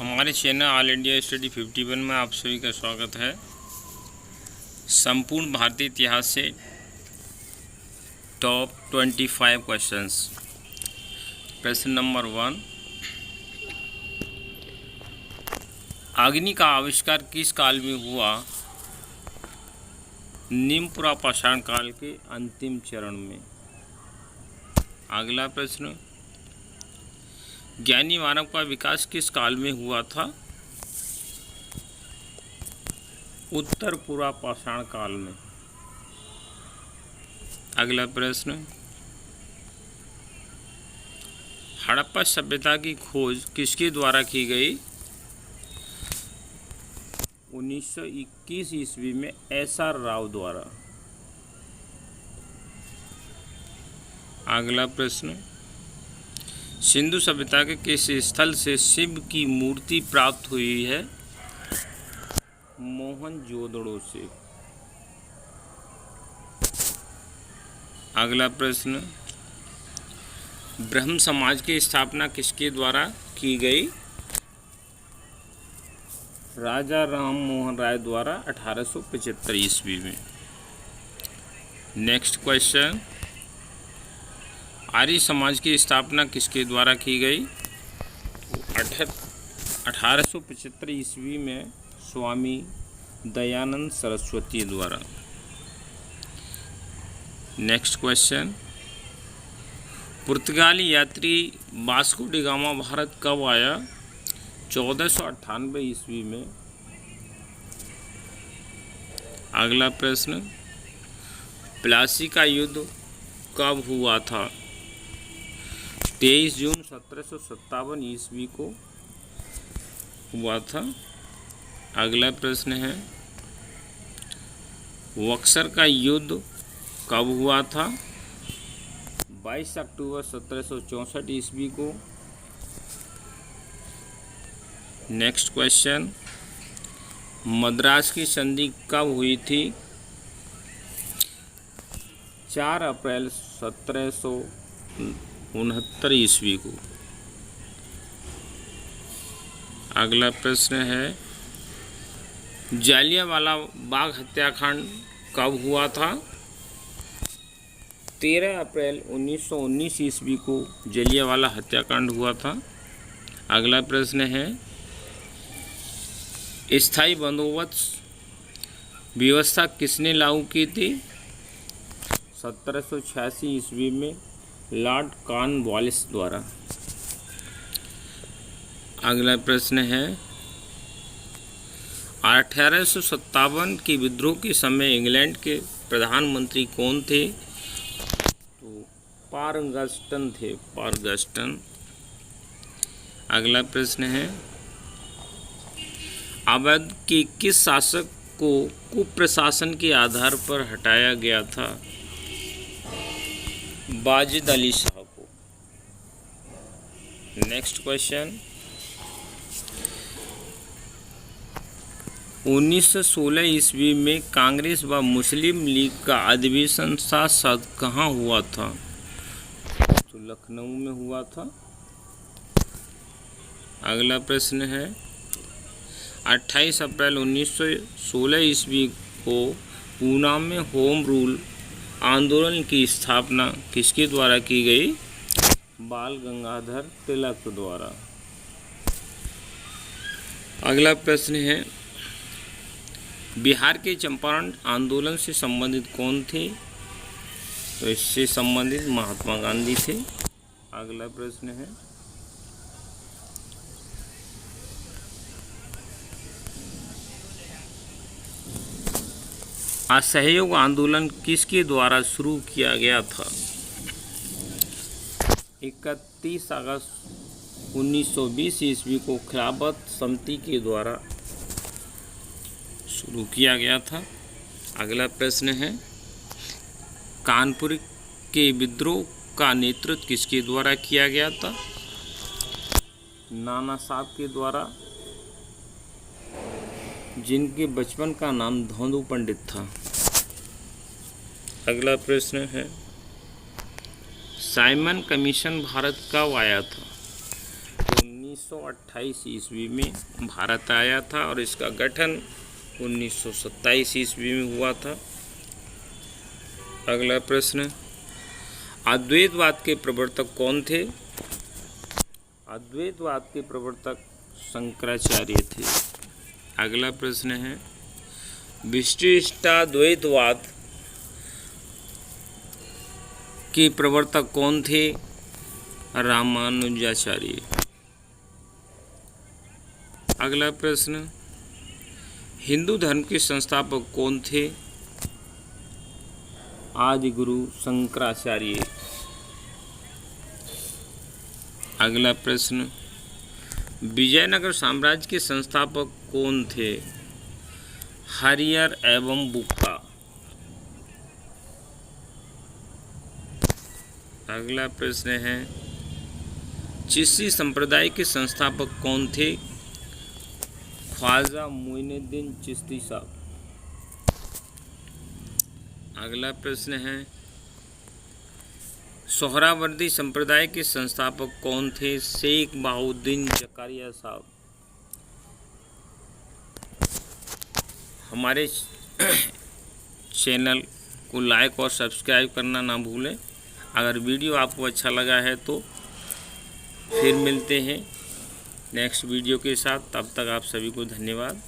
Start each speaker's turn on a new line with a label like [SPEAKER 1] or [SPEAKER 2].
[SPEAKER 1] हमारे channel all India study 51 में आप सभी का स्वागत है। संपूर्ण भारतीय इतिहास से टॉप 25 क्वेश्चंस। प्रश्न नंबर 1, अग्नि का आविष्कार किस काल में हुआ? निम्न पुरापाषाण काल के अंतिम चरण में। अगला प्रश्न, ज्ञानी मानव का विकास किस काल में हुआ था? उत्तर पुरापाषाण काल में। अगला प्रश्न, हड़प्पा सभ्यता की खोज किसके द्वारा की गई? 1921 ईस्वी में एस.आर. राव द्वारा। अगला प्रश्न, सिंधु सभ्यता के किस स्थल से शिव की मूर्ति प्राप्त हुई है? मोहनजोदड़ो से। अगला प्रश्न, ब्रह्म समाज की स्थापना किसके द्वारा की गई? राजा राम मोहन राय द्वारा 1875 ईस्वी में। नेक्स्ट क्वेश्चन, आर्य समाज की स्थापना किसके द्वारा की गई? 1875 ईस्वी में स्वामी दयानंद सरस्वती द्वारा। नेक्स्ट क्वेश्चन, पुर्तगाली यात्री वास्को डी गामा भारत कब आया? 1498 ईस्वी में। अगला प्रश्न, प्लासी का युद्ध कब हुआ था? 23 जून 1757 ईस्वी को हुआ था। अगला प्रश्न है, बक्सर का युद्ध कब हुआ था? 22 अक्टूबर 1764 ईस्वी को। नेक्स्ट क्वेश्चन, मद्रास की संधि कब हुई थी? 4 अप्रैल 1769 ईस्वी को। अगला प्रश्न है, जालियांवाला बाग हत्याकांड कब हुआ था? 13 अप्रैल 1919 ईस्वी को जालियांवाला हत्याकांड हुआ था। अगला प्रश्न है, स्थायी बंदोबस्त व्यवस्था किसने लागू की थी? 1786 ईस्वी में लॉर्ड कॉर्नवालिस द्वारा। अगला प्रश्न है, 1857 के विद्रोह के समय इंग्लैंड के प्रधानमंत्री कौन थे? तो पारगस्टन थे, पारगस्टन। अगला प्रश्न है, अवध के किस शासक को कुप्रशासन के आधार पर हटाया गया था? वाजिद अली शाह को। नेक्स्ट क्वेश्चन, 1916 ईस्वी में कांग्रेस व मुस्लिम लीग का अधिवेशन साथ साथ कहाँ हुआ था? तो लखनऊ में हुआ था। अगला प्रश्न है, 28 अप्रैल 1916 ईस्वी को पूना में होम रूल आंदोलन की स्थापना किसके द्वारा की गई? बाल गंगाधर तिलक द्वारा। अगला प्रश्न है, बिहार के चंपारण आंदोलन से संबंधित कौन थे? तो इससे संबंधित महात्मा गांधी थे। अगला प्रश्न है, असहयोग आंदोलन किसके द्वारा शुरू किया गया था? 31 अगस्त 1920 ईस्वी को खिलाफत समिति के द्वारा शुरू किया गया था। अगला प्रश्न है, कानपुर के विद्रोह का नेतृत्व किसके द्वारा किया गया था? नाना साहब के द्वारा, जिनके बचपन का नाम धोंदू पंडित था। अगला प्रश्न है, साइमन कमीशन भारत कब आया था? 19 1928 ईस्वी में भारत आया था और इसका गठन 1927 ईस्वी में हुआ था। अगला प्रश्न, अद्वैतवाद के प्रवर्तक कौन थे? अद्वैतवाद के प्रवर्तक शंकराचार्य थे। अगला प्रश्न है, विशिष्टाद्वैतवाद के प्रवर्तक कौन थे? रामानुजाचार्य। अगला प्रश्न, हिंदू धर्म के संस्थापक कौन थे? आदि गुरु शंकराचार्य। अगला प्रश्न, विजयनगर साम्राज्य के संस्थापक कौन थे? हरिहर एवं बुक्का। अगला प्रश्न है, चिश्ती संप्रदाय के संस्थापक कौन थे? ख्वाजा मोइनुद्दीन चिश्ती साहब। अगला प्रश्न है, सोहरावर्दी संप्रदाय के संस्थापक कौन थे? शेख बहाउद्दीन जकारिया साहब। हमारे चैनल को लाइक और सब्सक्राइब करना ना भूलें। अगर वीडियो आपको अच्छा लगा है तो फिर मिलते हैं नेक्स्ट वीडियो के साथ। तब तक आप सभी को धन्यवाद।